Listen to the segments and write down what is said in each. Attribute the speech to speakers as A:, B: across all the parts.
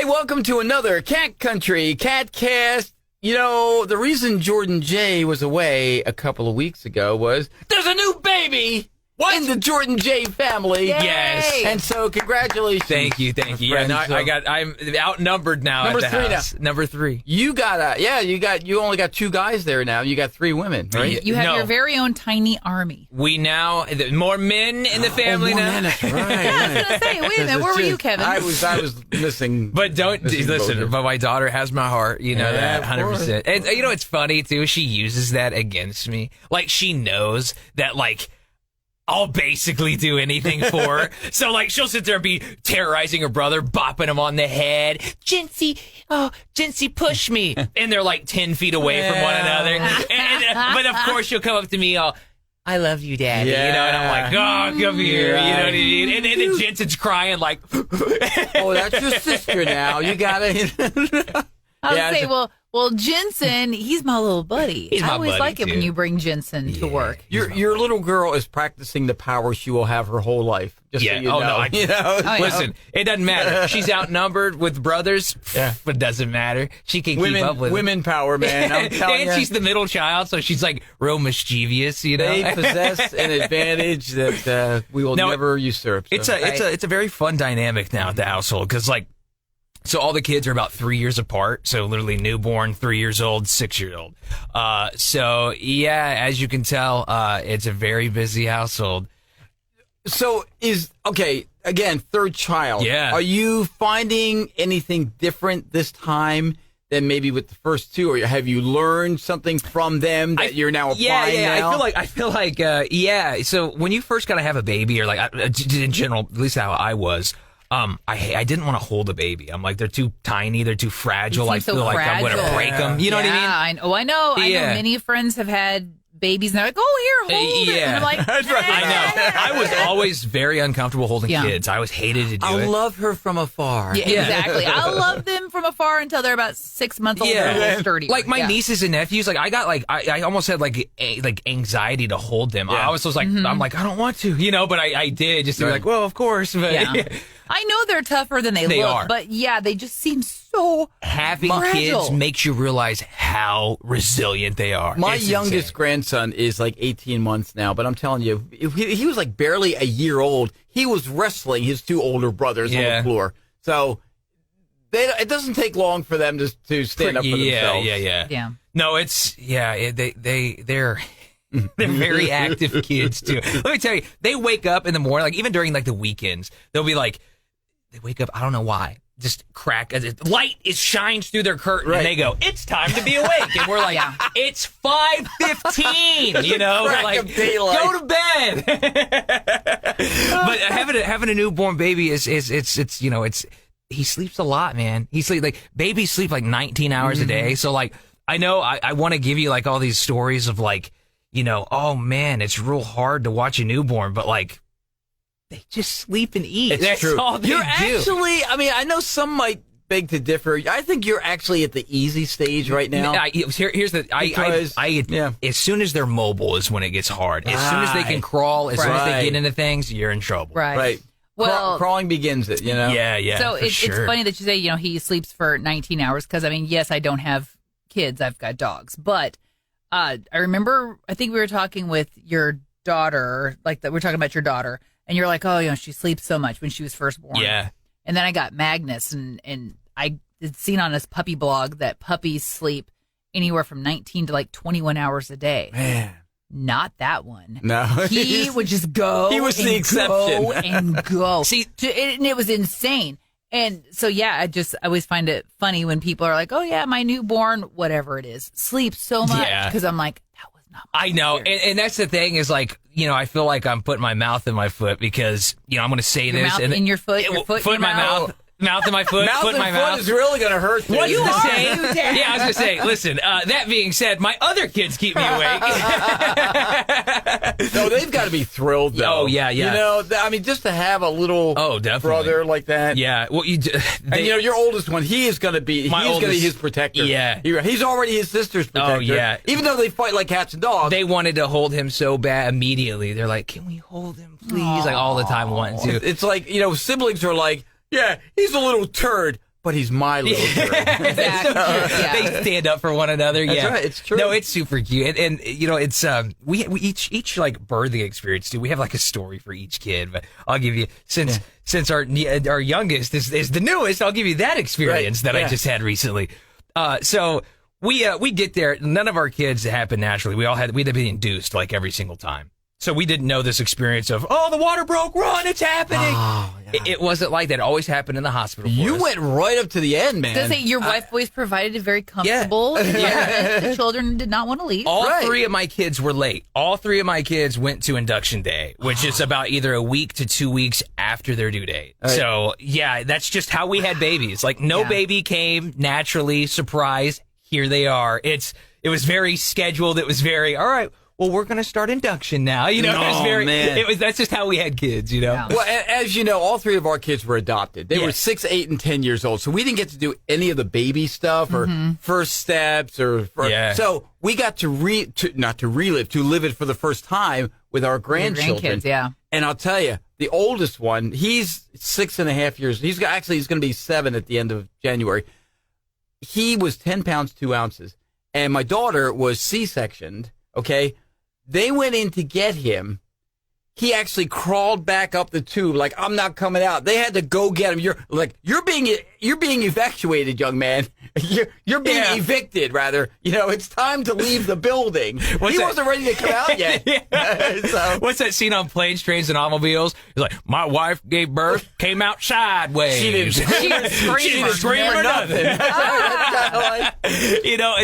A: Hey, welcome to another Cat Country KATcast. You know, the reason Jordan J was away a couple of weeks ago was there's a new baby in the Jordan J family.
B: Yay.
C: Yes.
A: And so, congratulations.
C: Thank you. Yeah, no, I'm outnumbered now.
A: Number
C: at the
A: three
C: house.
A: now.
C: Number 3.
A: You only got 2 guys there now. You got 3 women, right?
B: You have
C: No.
B: your very own tiny army.
C: We now more men in the family
A: more
C: now.
A: men, that's right.
B: I was going to say, wait a minute, where were you, Kevin?
A: I was missing.
C: But don't
A: missing
C: listen.
A: both.
C: But my daughter has my heart. You know
A: Yeah,
C: that
A: of course.
C: 100%. And you know it's funny too. She uses that against me. Like she knows that like. I'll basically do anything for her. So, like, she'll sit there and be terrorizing her brother, bopping him on the head. Jincy, push me. And they're like 10 feet away from one another. But of course, she'll come up to me all, I love you, Daddy.
A: Yeah.
C: You know, and I'm like, oh, come here.
A: Yeah.
C: You know what I mean? And then Jensen's crying like,
A: Oh, that's your sister now. You got to.
B: I would say, well, Jensen, he's my little buddy.
C: He's my
B: I always
C: buddy,
B: like it when
C: too.
B: you bring Jensen to work.
A: Your little girl is practicing the power she will have her whole life. Just
C: yeah.
A: so you
C: Oh,
A: know.
C: no.
A: You know?
B: yeah.
C: Listen, it doesn't matter. She's outnumbered with brothers,
A: Yeah.
C: but it doesn't matter. She can keep up with it.
A: Women power, man. I'm telling
C: And
A: you.
C: she's the middle child, so she's like real mischievous, you know.
A: They possess an advantage that we will
C: No,
A: never usurp. So.
C: It's a very fun dynamic now at the household because like so all the kids are about 3 years apart, so literally newborn, 3 years old, 6 years old. So yeah, as you can tell, it's a very busy household.
A: So again, third child.
C: Yeah.
A: Are you finding anything different this time than maybe with the first 2, or have you learned something from them that you're now applying now?
C: I feel like yeah. So when you first gotta have a baby, or like in general, at least how I was. I didn't want to hold a baby. I'm like, they're too tiny, they're too fragile. I feel like I'm going to break them. You know what I mean?
B: I know. I know
C: Yeah.
B: many friends have had babies, and they're like, oh, here, hold it. And I'm like,
A: That's right.
C: I know. I was always very uncomfortable holding
B: Yeah.
C: kids. I always hated to do
A: I
C: it.
A: love her from afar.
B: Yeah, exactly. I love them from afar until they're about 6 months old.
C: Yeah.
B: They're a little sturdy.
C: Like my nieces and nephews, like I got like I almost had like anxiety to hold them. I was like I'm like I don't want to, you know, but I did just to be
A: Right.
C: like, well, of course. But
B: Yeah. I know they're tougher than they look,
C: are.
B: but yeah, they just seem so
C: having
B: fragile.
C: kids makes you realize how resilient they are.
A: My
C: It's
A: youngest
C: insane.
A: grandson is like 18 months now, but I'm telling you, he was like barely a year old. He was wrestling his 2 older brothers on
C: Yeah.
A: the floor. So it doesn't take long for them to stand up for themselves.
B: Yeah.
C: No, it's they're very active kids too. Let me tell you, they wake up in the morning, like even during like the weekends, they'll be like, they wake up, I don't know why, just crack, light shines through their curtain,
A: Right.
C: and they go, it's time to be awake, and we're like, it's 5:15, you know,
A: Crack
C: we're like,
A: of daylight.
C: go to bed. But having a newborn baby is you know it's. He sleeps a lot, man. Babies sleep like 19 hours a day. So like, I know I want to give you like all these stories of like, you know, oh man, it's real hard to watch a newborn, but like, they just sleep and eat.
A: It's
C: That's
A: true.
C: all they
A: You're
C: do.
A: actually, I mean, I know some might beg to differ. I think you're actually at the easy stage right now.
C: Here's the
A: Because- yeah.
C: as soon as they're mobile is when it gets hard. As soon as they can
A: Right.
C: crawl, as soon as
A: Right.
C: they get into things, you're in trouble.
B: Right.
A: Right.
B: Well,
A: Crawling begins it, you know?
C: Yeah.
B: so
C: for
B: it's
C: sure.
B: funny that you say, you know, he sleeps for 19 hours because, I mean, yes, I don't have kids. I've got dogs. But I remember, I think we were talking with your daughter, like that. We're talking about your daughter. And you're like, oh, you know, she sleeps so much when she was first born.
C: Yeah.
B: And then I got Magnus, and I had seen on his puppy blog that puppies sleep anywhere from 19 to like 21 hours a day.
A: Man.
B: Not that one.
A: No.
B: He would just go.
A: He was the
B: and
A: exception.
B: Go and go.
C: See-
B: and it was insane. And so, yeah, I always find it funny when people are like, oh, yeah, my newborn, whatever it is, sleeps so much.
C: Yeah.
B: Because I'm like, that was not my
C: I know,
B: experience.
C: and that's the thing is like, you know, I feel like I'm putting my mouth in my foot because, you know, I'm going to say
B: Your
C: this.
B: mouth
C: and
B: in your foot, your foot in your
C: in my
B: mouth.
C: mouth in my foot,
A: Mouth
C: foot in
A: and
C: my
A: foot
C: mouth.
A: is really going to hurt.
C: What's
A: you.
C: the
B: are,
C: saying?
B: you dad.
C: Yeah, I was going to say, listen, that being said, my other kids keep me awake.
A: No, they've got to be thrilled, though.
C: Oh, yeah.
A: You know, I mean, just to have a little
C: Definitely.
A: brother like that.
C: Yeah, well,
A: And, you know, your oldest one, he is going to be,
C: My
A: he's going to be
C: oldest-
A: his protector.
C: Yeah.
A: He's already his sister's protector.
C: Oh, yeah.
A: Even though they fight like cats and dogs.
C: they wanted to hold him so bad immediately. They're like, can we hold him, please? Like all the time wanting to.
A: It's like, you know, siblings are like, yeah, he's a little turd, but he's my little girl.
B: Exactly. Yeah.
C: They stand up for one another.
A: That's
C: yeah,
A: right. It's true.
C: No, it's super cute, and you know, it's we each like birthing experience too. We have like a story for each kid, but I'll give you since our youngest is the newest. I'll give you that experience that I just had recently. So we get there. None of our kids happened naturally. We had to be induced like every single time. So we didn't know this experience of, the water broke, run, it's happening.
A: Oh, yeah.
C: It wasn't like that. It always happened in the hospital for
A: You
C: us.
A: went right up to the end, man.
B: Does say your wife always provided a very comfortable environment. The children did not want to leave.
C: All three of my kids were late. All three of my kids went to induction day, which is about either a week to 2 weeks after their due date. Right. So, yeah, that's just how we had babies. Like, no baby came naturally, surprise, here they are. It was very scheduled. It was very, all right, well, we're going to start induction now. You know, that's just how we had kids, you know?
B: Yeah.
A: Well, as you know, all three of our kids were adopted. They were 6, 8, and 10 years old. So we didn't get to do any of the baby stuff or first steps so we got to live it for the first time with our grandchildren.
B: Grandkids, yeah.
A: And I'll tell you, the oldest one, he's 6.5 years. He's going to be 7 at the end of January. He was 10 pounds, 2 ounces. And my daughter was C-sectioned, okay? They went in to get him. He actually crawled back up the tube like, I'm not coming out. They had to go get him. You're being evacuated, young man. You're being evicted, rather. You know, it's time to leave the building. He wasn't ready to come out yet. So.
C: What's that scene on Planes, Trains, and Automobiles? He's like, my wife gave birth, came out sideways.
A: She didn't scream or nothing.
C: You know,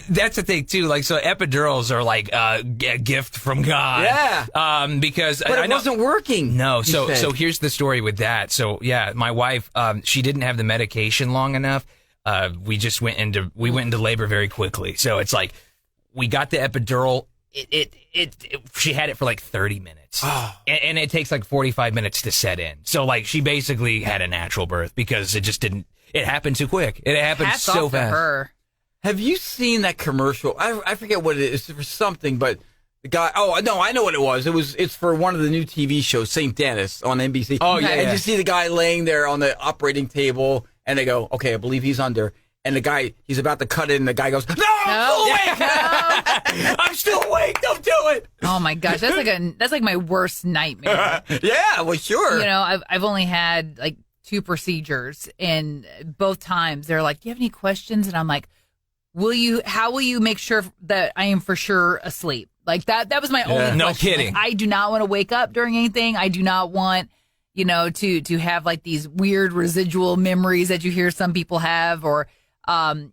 C: that's the thing, too. Like, so epidurals are like a gift from God.
A: Yeah.
C: Because
A: but it wasn't working.
C: No. So here's the story with that. So, yeah, my wife, she didn't have the medication long enough. We went into labor very quickly. So it's like we got the epidural. She had it for like 30 minutes, and it takes like 45 minutes to set in. So like she basically had a natural birth because it just didn't. It happened too quick. It happened
B: Hats
C: so
B: off to
C: fast.
B: her.
A: Have you seen that commercial? I forget what it is for something, but the guy. Oh no, I know what it was. It's for one of the new TV shows, St. Dennis on NBC.
C: Oh yeah,
A: and you see the guy laying there on the operating table, and they go, "Okay, I believe he's under." And the guy, he's about to cut it, and the guy goes, "No, I'm still awake. I'm still awake. Don't do it."
B: Oh my gosh, that's like my worst nightmare.
A: Yeah, well, sure.
B: You know, I've only had like 2 procedures, and both times they're like, "Do you have any questions?" And I'm like, how will you make sure that I am for sure asleep? Like that was my only question.
C: No kidding.
B: Like, I do not want to wake up during anything. I do not want, you know, to have like these weird residual memories that you hear some people have, or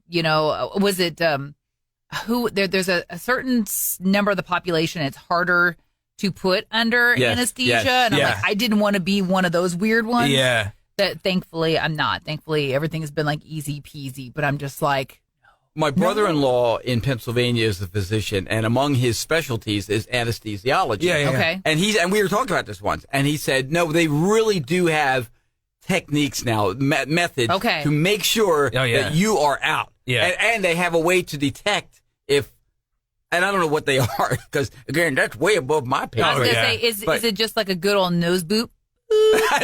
B: you know, was it there's a certain number of the population it's harder to put under anesthesia, and I'm like, I didn't want to be one of those weird ones.
C: Yeah.
B: That thankfully I'm not. Thankfully everything has been like easy peasy, but I'm just like,
A: my brother-in-law in Pennsylvania is a physician, and among his specialties is anesthesiology.
C: Yeah.
B: okay.
A: And we were talking about this once, and he said, no, they really do have techniques now, methods to make sure that you are out.
C: Yeah.
A: And they have a way to detect if, and I don't know what they are, because, again, that's way above my pay.
B: I was going to say, is it just like a good old nose boop?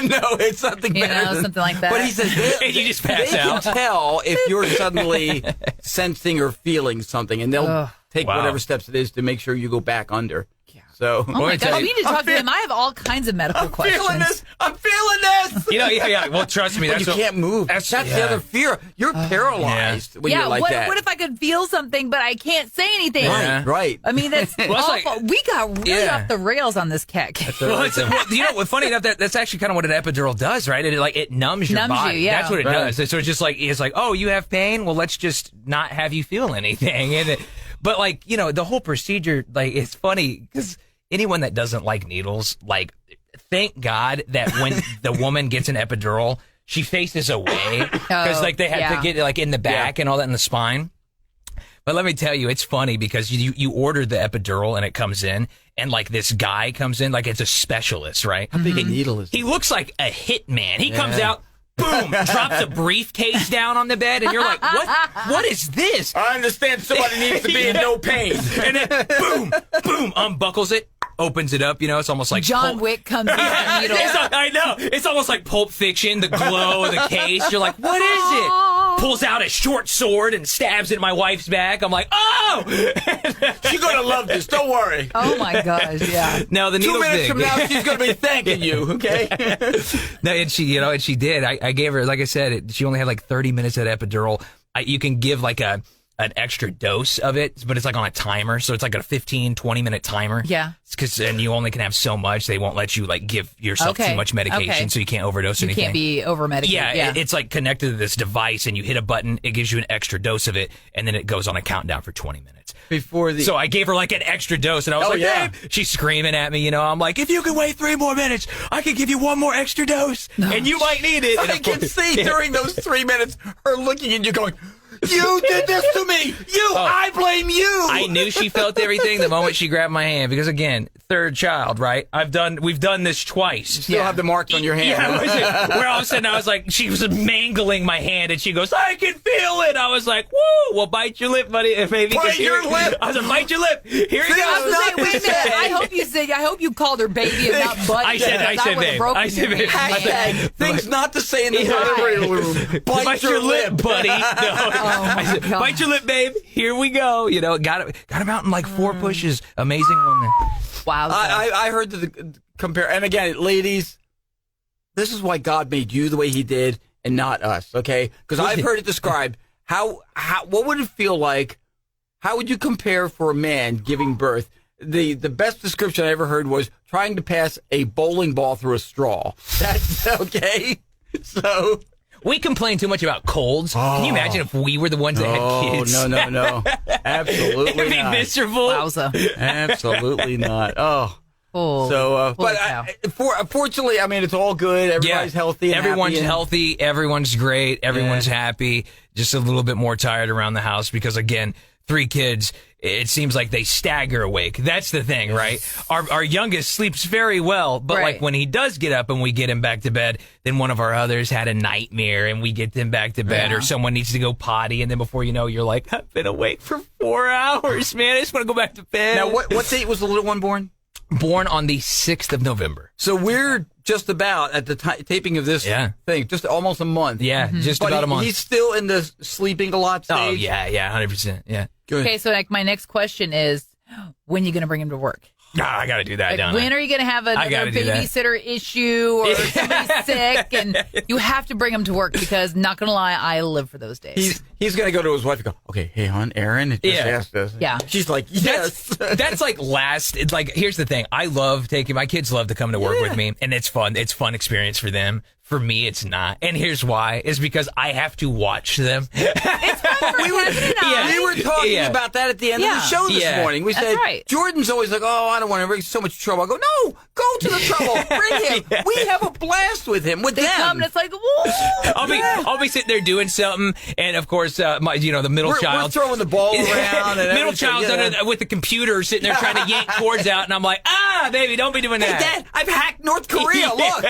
A: No, it's something better.
B: Something like that.
A: But he says
C: you just pass
A: they
C: out.
A: can tell if you're suddenly sensing or feeling something, and they'll take whatever steps it is to make sure you go back under. So,
B: oh my God, we need to talk to him. I have all kinds of medical questions.
A: I'm feeling this.
C: You know, yeah. Well, trust me,
A: you can't move. That's the other fear. You're paralyzed when you're like that.
B: What if I could feel something, but I can't say anything?
A: Right.
B: I mean, that's awful. We got really off the rails on this KATcast.
C: Well, you know, funny enough, that's actually kind of what an epidural does, right? It numbs your body.
B: Yeah.
C: That's what it does. So it's just like, oh, you have pain? Well, let's just not have you feel anything. But like, you know, the whole procedure, like, it's funny because anyone that doesn't like needles, like, thank God that when the woman gets an epidural, she faces away because like they have to get like in the back and all that in the spine. But let me tell you, it's funny because you order the epidural and it comes in, and like this guy comes in like it's a specialist, right?
A: How big a needle is it?
C: He looks like a hitman. He comes out, boom, drops a briefcase down on the bed, and you're like, what is this?
A: I understand somebody needs to be in no pain.
C: And then boom, unbuckles it, opens it up, it's almost like
B: John Wick comes in the needle.
C: I know. It's almost like Pulp Fiction, the glow of the case. You're like, what is it? Pulls out a short sword and stabs it in my wife's back. I'm like, oh!
A: She's going to love this. Don't worry.
B: Oh, my gosh, yeah.
C: No, the
A: 2
C: needle's
A: minutes
C: big.
A: from now, she's going to be thanking you, okay?
C: No, and she did. I gave her, like I said, she only had like 30 minutes of epidural. You can give like an extra dose of it, but it's like on a timer. So it's like a 15, 20-minute timer.
B: Yeah.
C: And you only can have so much. They won't let you like give yourself too much medication, so you can't overdose anything.
B: You can't be over-medicated.
C: Yeah, it's like connected to this device, and you hit a button, it gives you an extra dose of it, and then it goes on a countdown for 20 minutes. So I gave her like an extra dose, and I was babe, she's screaming at me, I'm like, if you can wait 3 more minutes, I can give you 1 more extra dose, and you might need it.
A: I can see during those 3 minutes her looking at you going, you did this to me! I blame you!
C: I knew she felt everything the moment she grabbed my hand, because again, third child, right? We've done this twice.
A: You still have the marks on your hand.
C: Yeah, where all of a sudden I was like, she was mangling my hand, and she goes, I can feel it. I was like, woo, well, bite your lip, buddy, baby.
A: Bite your lip.
C: I was like, bite your lip. Here you go.
B: I was like, wait a minute. I hope you called her baby and not butt.
C: I said, babe. I said, babe.
A: Hashtag things not to say in the delivery room. Bite your lip,
C: buddy. No. I said, bite your lip, babe. Here we go. Got him out in like 4 pushes. Amazing woman.
B: Wow.
A: I heard the compare, and again, ladies, this is why God made you the way He did, and not us. Okay, because I've heard it described. What would it feel like? How would you compare for a man giving birth? The best description I ever heard was trying to pass a bowling ball through a straw. That's okay. So.
C: We complain too much about colds. Can you imagine if we were the ones that had kids?
A: No. Absolutely
C: It'd be
A: not.
C: miserable.
B: Wowza.
A: Absolutely not. Oh.
B: So,
A: fortunately, I mean, it's all good. Everybody's healthy.
C: Everyone's healthy. Everyone's great. Everyone's happy. Just a little bit more tired around the house because, again, 3 kids, it seems like they stagger awake. That's the thing, right? Our youngest sleeps very well, but like when he does get up and we get him back to bed, then one of our others had a nightmare and we get them back to bed, or someone needs to go potty, and then before you know, you're like, I've been awake for 4 hours, man. I just want to go back to bed.
A: Now, what date was the little one born?
C: Born on the 6th of November.
A: So we're just about at the taping of this thing, just almost a month.
C: Yeah, just about a month.
A: He's still in the sleeping a lot stage.
C: Oh, yeah, 100%. Yeah.
A: Good.
B: Okay, so my next question is, when are you going to bring him to work?
C: I got to do that, don't I?
B: When are you going to have another babysitter issue or somebody's sick and you have to bring him to work because, not going to lie, I live for those days.
A: He's going to go to his wife and go, okay, hey, hon, Aaron just asked us.
B: Yeah.
A: She's like, yes.
C: That's like here's the thing. I love my kids love to come to work with me, and it's fun. It's fun experience for them. For me, it's not. And here's why. Is because I have to watch them.
B: It's fun for Kevin and I.
A: We were talking about that at the end of the show this morning. We said, Jordan's always like, oh, I don't want to bring so much trouble. I go, no, go to the trouble. Bring him. We have a blast with him, with them.
B: Come and it's like, whoa.
C: I'll be sitting there doing something, and of course, the middle child.
A: We're throwing the ball around. And
C: middle child's with the computer sitting there trying to yank cords out, and I'm like, baby, don't be doing that.
A: Hey, Dad, I've hacked North Korea. Look.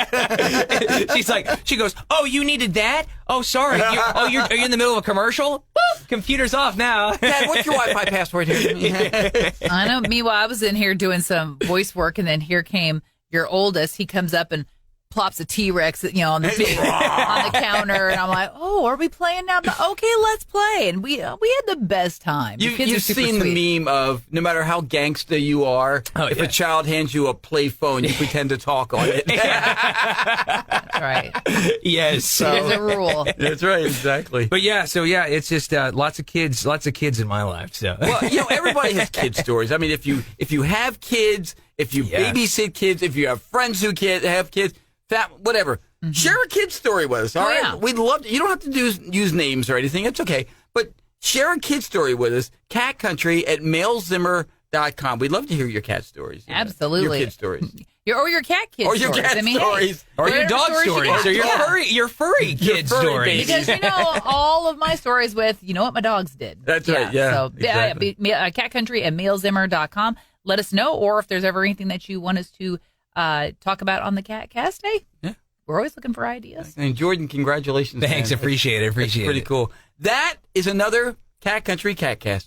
C: She goes, oh, you needed that? Oh, sorry. Are you in the middle of a commercial? Boop, computer's off now.
A: Dad, what's your Wi-Fi password here?
B: I know. Meanwhile, I was in here doing some voice work, and then here came your oldest. He comes up and plops a T-Rex, on the on the counter, and I'm like, "Oh, are we playing now?" But, okay, let's play. And we had the best time.
A: You've seen the meme of no matter how gangsta you are, if a child hands you a play phone, you pretend to talk on it.
B: That's right.
C: Yes,
B: there's a rule.
A: That's right, exactly.
C: But it's just lots of kids in my life. So
A: everybody has kid stories. I mean, if you have kids, if you babysit kids, if you have friends who have kids. Whatever. Mm-hmm. Share a kid story with us. All right.
B: Yeah.
A: We'd love to. You don't have to use names or anything. It's okay. But share a kid story with us. KATcountry@mailzimmer.com. We'd love to hear your cat stories.
B: Absolutely.
A: Your kid stories.
B: Or your cat kid stories.
A: Or your cat stories.
B: Hey,
C: or your dog stories. Or your furry kid stories.
B: Because all of my stories with, what my dogs did.
A: That's right. Yeah.
C: So,
A: exactly.
B: KATcountry@mailzimmer.com. Let us know. Or if there's ever anything that you want us to talk about on the KATcast. Hey, we're always looking for ideas.
A: And Jordan, congratulations.
C: Thanks,
A: man.
C: appreciate it.
A: Pretty cool. That is another Cat Country KATcast.